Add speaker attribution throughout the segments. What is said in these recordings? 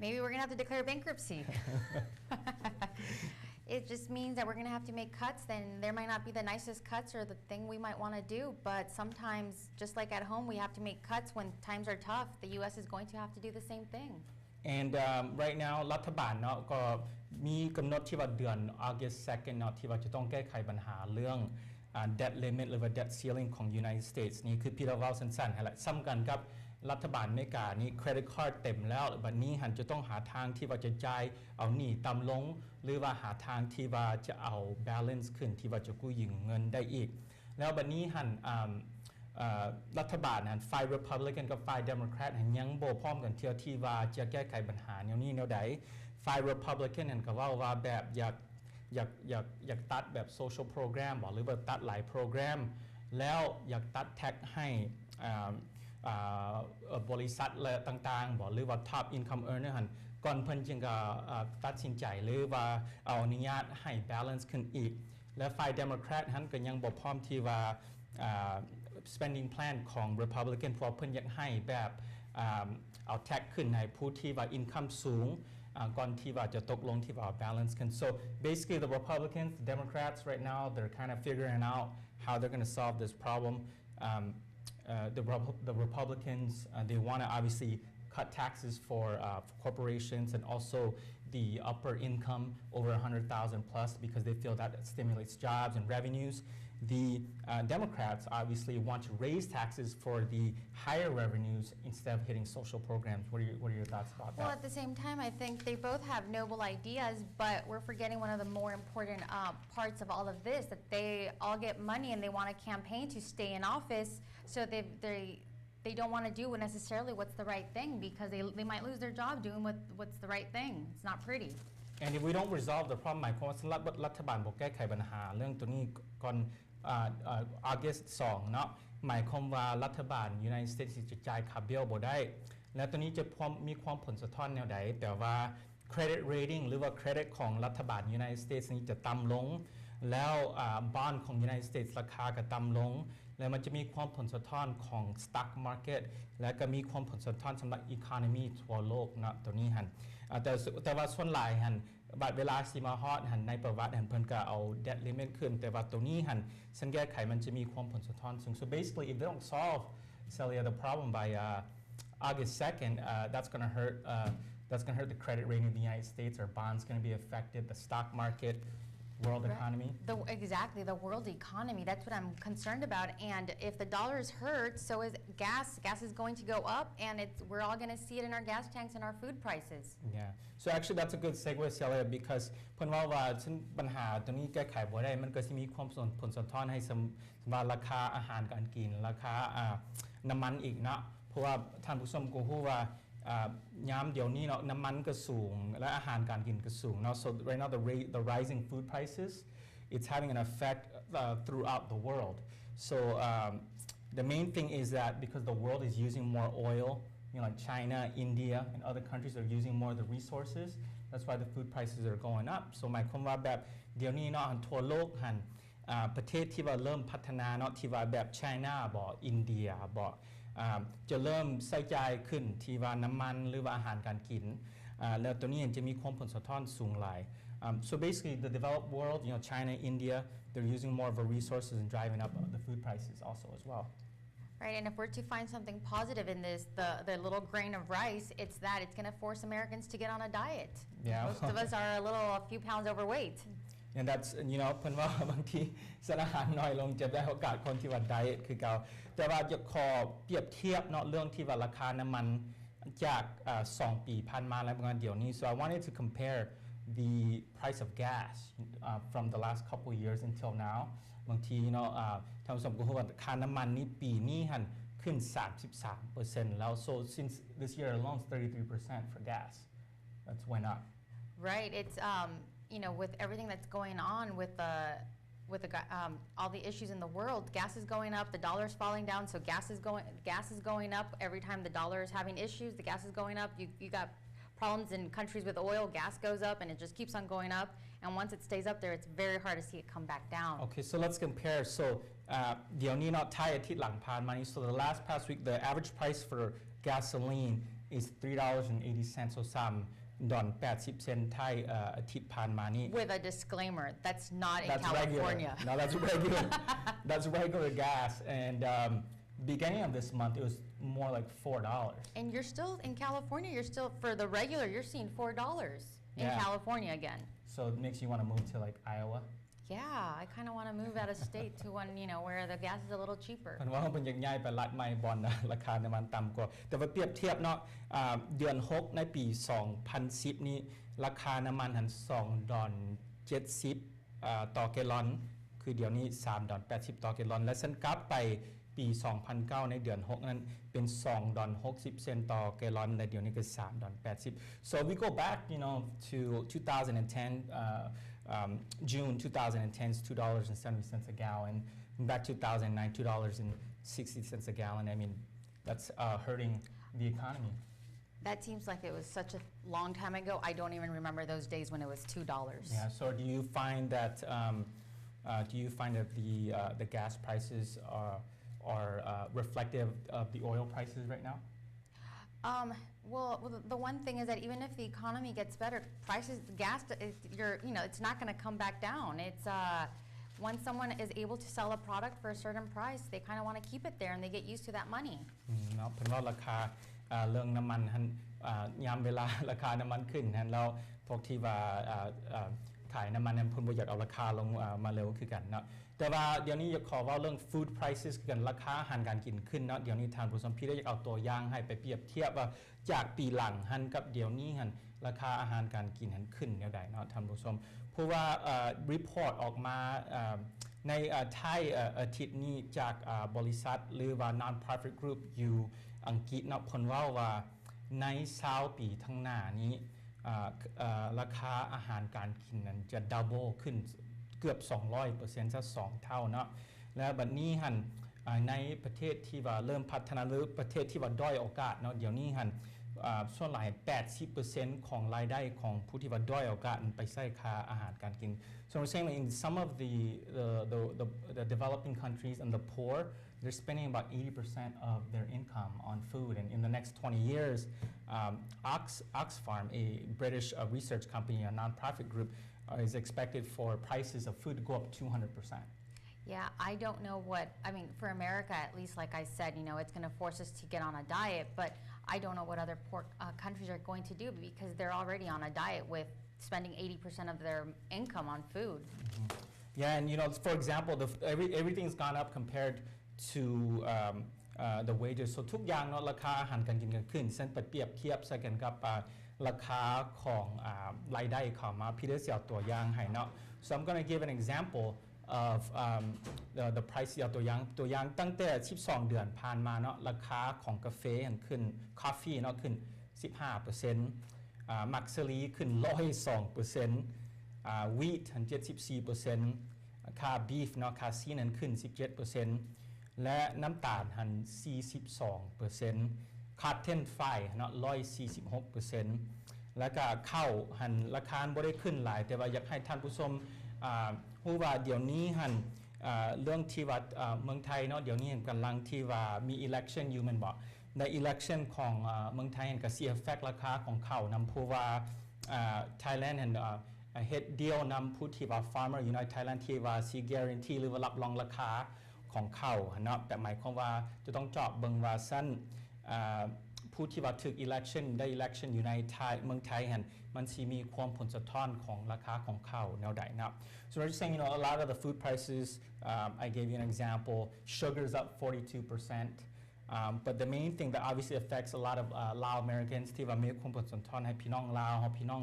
Speaker 1: Maybe we're going to have to declare bankruptcy. It just means that we're going to have to make cuts. Then there might not be the nicest cuts or the thing we might want to do, but sometimes, just like at home, we have to make cuts when times are tough. The U.S. is going to have to do the same thing.
Speaker 2: And right now รัฐบาลเนาะก็มีกำหนดที่ว่าเดือน August 2 เนาะที่ว่าจะต้องแก้ไขปัญหาเรื่อง debt limit หรือว่า debt ceiling ของ United States นี่คือพี่เราเล่าสั้นๆให้ละซ้ำกันกับรัฐบาลอเมริกานี่ credit card เต็มแล้วบัดนี้หันจะต้องหาทางที่ว่าจะจ่ายเอาหนี้ต่ำลงหรือว่าหาทางที่ว่าจะเอา balance ขึ้นที่ว่าจะกู้ยืมเงินได้อีกแล้วบัดนี้หันรัฐบาลหันฝ่าย Republican กับฝ่าย Democrat หันยังโบพร้อมกันเที่ยวที่ว่าจะแก้ไขปัญหาแนวนี้แนวใดฝ่าย Republican หันก็ว่าแบบอยากตัดแบบ social program หรือว่าตัดหลายโปรแกรมแล้วอยากตัด tax ให้บริษัทและต่างๆหรือว่า top income earner หันก่อนเพิ่นจึงก็ตัดสินใจหรือว่าเอาอนุญาตให้ balance ขึ้นอีกและฝ่าย Democrat หันก็ยังบ่พร้อมที่ว่าspending plan ของ Republican เพราะเพิ่นอยากให้แบบเอา tax ขึ้นในผู้ที่ว่า income สูงก่อนที่ว่าจะตกลงที่ว่า balance กัน so basically the Republicans the Democrats right now they're kind of figuring out how they're going to solve this problem the Republicans they want to obviously cut taxes for corporations and also the upper income over 100,000 plus because they feel that it stimulates jobs and revenues. The Democrats obviously want to raise taxes for the higher revenues instead of hitting social programs. What are your thoughts about that?
Speaker 1: Well, at the same time, I think they both have noble ideas, but we're forgetting one of the more important parts of all of this, that they all get money and they want a campaign to stay in office, so they don't want to do necessarily what's the right thing because they might lose their job doing what's the right thing. It's not pretty.
Speaker 2: And if we don't resolve the problem หมายความว่ารัฐบาลบอกแก้ไขปัญหาเรื่องตัวนี้ก่อนAugust 2 เนาะหมายความว่ารัฐบาล United States จะจ่ายค่าเบี้ยบ่ได้และตัวนี้จะมีความผลสะท้อนแนวใดแปลว่า credit rating หรือว่า credit ของรัฐบาล United States นี้จะต่ำลงแล้วbond ของ United States ราคาก็ต่ำลงแล้วมันจะมีความผลสะท้อนของ stock market และก็มีความผลสะท้อนสำหรับ economy ทั่วโลกนะตัวนี้หันแต่ว่าส่วนหลายหันบัดเวลาสิมาฮอดหันในประวัติหันเพิ่นก็เอา debt limit ขึ้นแต่ว่าตัวนี้หันสัญแก้ไขมันจะมีความผลสะท้อนสูง so basically if they don't solve Cecelia the problem by August 2nd that's going to hurt the credit rating of the United States our bonds going to be affected the stock market world economy.
Speaker 1: Exactly, the world economy. That's what I'm concerned about. And if the dollar is hurt, so is gas. Gas is going to go up, and we're all going to see it in our gas tanks and our food prices.
Speaker 2: Yeah. So actually, that's a good segue, Cecelia, because เพิ่นว่าปัญหาตัวนี้แก้ไขบ่ได้มันก็สิมีความผลสะท้อนให้สำหรับราคาอาหารการกินราคาน้ำมันอีกเนาะเพราะว่าท่านผู้ชมก็รู้ว่ายามเดี๋ยวนี้เนาะน้ำมันก็สูงและอาหารการกินก็สูงเนาะ so right now the rising food prices it's having an effect throughout the world so the main thing is that because the world is using more oil like China India and other countries are using more of the resources that's why the food prices are going up so หมายความว่าแบบเดี๋ยวนี้เนาะทั่วโลกหันประเทศที่ว่าเริ่มพัฒนาเนาะที่ว่าแบบ China บ่อินเดียบ่จะเริ่มใส่ใจขึ้นที่ว่าน้ำมันหรือว่าอาหารการกินแล้วตัวนี้จะมีความผลสะท้อนสูงหลาย so basically the developed world China India they're using more of our resources and driving up the food prices also as well
Speaker 1: right and if we're to find something positive in this the little grain of rice it's that it's going to force Americans to get on a diet most of us are a few pounds overweight
Speaker 2: and that's เพิ่นว่าบางทีสารอาหารน้อยลงจะได้โอกาสคนที่ว่าไดเอทคือเก่าแต่ว่าจะขอเปรียบเทียบเนาะเรื่องที่ว่าราคาน้ำมันจาก2 ปีผ่านมาแล้วประมาณเดี๋ยวนี้ so I wanted to compare the price of gas from the last couple years until now บางทีท่านผู้ชมก็รู้ว่าค่าน้ำมันนี้ปีนี้หันขึ้น 33% แล้ว so since this year alone it's 33% for gas that's went up
Speaker 1: right it's with everything that's going on with all the issues in the world, gas is going up, the dollar's falling down, so gas is going up every time the dollar is having issues, the gas is going up. You got problems in countries with oil, gas goes up and it just keeps on going up, and once it stays up there, it's very hard to see it come back down.
Speaker 2: Okay, so let's compare. So เดี๋ยวนี้เนาะไทยอาทิตย์หลังผ่านมานี้ so the past week the average price for gasoline is $3.80 so some ดอน80 cent ไทยอาทิตย์ผ่านมานี่
Speaker 1: With a disclaimer, that's not in
Speaker 2: That's
Speaker 1: California.
Speaker 2: regular. No, that's regular. That's regular gas. And beginning of this month, it was more like $4.
Speaker 1: And you're still in California. You're still for the regular. You're seeing $4 in
Speaker 2: Yeah.
Speaker 1: California again.
Speaker 2: So it makes you want to move to like Iowa.
Speaker 1: Yeah, I kind of want to move out of state to one, where the gas is a little cheaper.
Speaker 2: มันว่าเป็นอย่างง่ายไปรัดไม่บอลนะ ราคาน้ำมันต่ำกว่า แต่ว่าเปรียบเทียบเนาะเดือน 6 ในปี 2010 นี้ ราคาน้ำมันหัน$2.70ต่อแกลลอน คือเดี๋ยวนี้$3.80ต่อแกลลอน และเส้นกลับไปปี 2009 ในเดือน 6 นั้นเป็น$2.60ต่อแกลลอน และเดี๋ยวนี้ก็$3.80 so we go back to 2010 June 2010 is $2.70 a gallon. Back 2009, $2.60 a gallon. I mean, that's hurting the economy.
Speaker 1: That seems like it was such a long time ago. I don't even remember those days when it was $2.
Speaker 2: Yeah. So do you find that the gas prices are reflective of the oil prices right now?
Speaker 1: Well, the one thing is that even if the economy gets better, prices, gas, it's not going to come back down. It's once someone is able to sell a product for a certain price, they kind of want to keep it there and they get used to that money.
Speaker 2: เนาะเป็นว่าราคาเรื่องน้ำมันยามเวลาราคาน้ำมันขึ้นแล้วพวกที่ว่าขายน้ำมันนั้นพุ่นบ่อยากเอาราคาลงมาเร็วคือกันเนาะแต่ว่าเดี๋ยวนี้อยากขอว่าเรื่อง food prices คือกันราคาอาหารการกินขึ้นเนาะเดี๋ยวนี้ทางผู้ชมพี่ได้อยากเอาตัวอย่างให้ไปเปรียบเทียบว่าจากปีหลังกับเดี๋ยวนี้ราคาอาหารการกินขึ้นแนวใดเนาะท่านผู้ชมเพราะว่าreport ออกมาในไทยอาทิตย์นี้จากบริษัทหรือว่า non-profit group อยู่อังกฤษเนาะเพิ่นว่าใน20ปีข้างหน้านี้ราคาอาหารการกินนั้นจะดับเบิลขึ้นเกือบ 200% ซะ2 เท่าเนาะและบัดนี้ในประเทศที่ว่าเริ่มพัฒนาหรือประเทศที่ว่าด้อยโอกาสเนาะเดี๋ยวนี้ส่วนหลาย 80% ของรายได้ของผู้ที่ว่าด้อยโอกาสไปใช้ค่าอาหารการกิน so we're saying in some of the developing countries and the poor they're spending about 80% of their income on food and in the next 20 years Oxfam a British research company a non-profit group is expected for prices of food to go up 200%.
Speaker 1: Yeah, I don't know for America at least, like I said, it's going to force us to get on a diet, but I don't know what other poor countries are going to do because they're already on a diet with spending 80% of their income on food.
Speaker 2: Mm-hmm. Yeah, and for example, everything's gone up compared to the wages. So ทุกอย่างเนาะราคาอาหารการกินกันขึ้นเส้นไปเปรียบเทียบใส่กันกับราคาของรายได้เข้ามาพี่ได้เสียตัวอย่างให้เนาะ so I'm going to give an example of the price ตัวอย่างตั้งแต่12 เดือนผ่านมาเนาะราคาของกาแฟขึ้น coffee เนาะขึ้น 15%มักซารีขึ้น 102% wheat 74%ค่า beef เนาะค่าซีนขึ้น 17%และน้ำตาล42%cotton fiber เนาะ 146%แล้วก็ข้าวราคาบ่ได้ขึ้นหลายแต่ว่าอยากให้ท่านผู้ชมรู้ว่าเดี๋ยวนี้เรื่องที่ว่าเมืองไทยเนาะเดี๋ยวนี้กำลังที่ว่ามี election อยู่แม่นบ่ใน election ของเมืองไทยก็สิ affect ราคาของข้าวนำเพราะว่าThailand เฮ็ดดีลนำผู้ที่ว่า farmer อยู่ใน Thailand ที่ว่าสิ guarantee หรือว่ารับรองราคาของข้าวเนาะแต่หมายความว่าจะต้องเจาะเบิ่งว่าซั่นผู้ที่ว่าถึก election ได้ election อยู่ในเมืองไทยมันสิมีความผลสะท้อนของราคาของข้าวแนวใดนะ so we're just saying a lot of the food prices I gave you an example sugar's up 42%but the main thing that obviously affects a lot of Lao Americans ที่ว่ามีความผลสะท้อนให้พี่น้องลาวพี่น้อง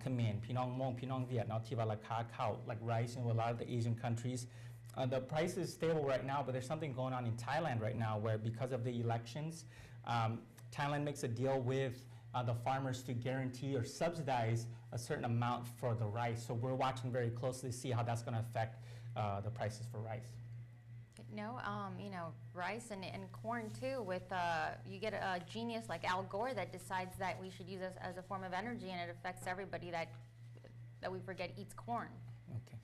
Speaker 2: เขมรพี่น้องม่งพี่น้องเวียดเนาะที่ว่าราคาข้าว like rice in a lot of the Asian countries the price is stable right now but there's something going on in Thailand right now where because of the elections Thailand makes a deal with the farmers to guarantee or subsidize a certain amount for the rice. So we're watching very closely to see how that's going to affect the prices for rice.
Speaker 1: No, rice and corn too. With you get a genius like Al Gore that decides that we should use this as a form of energy, and it affects everybody that we forget eats corn.
Speaker 2: Okay.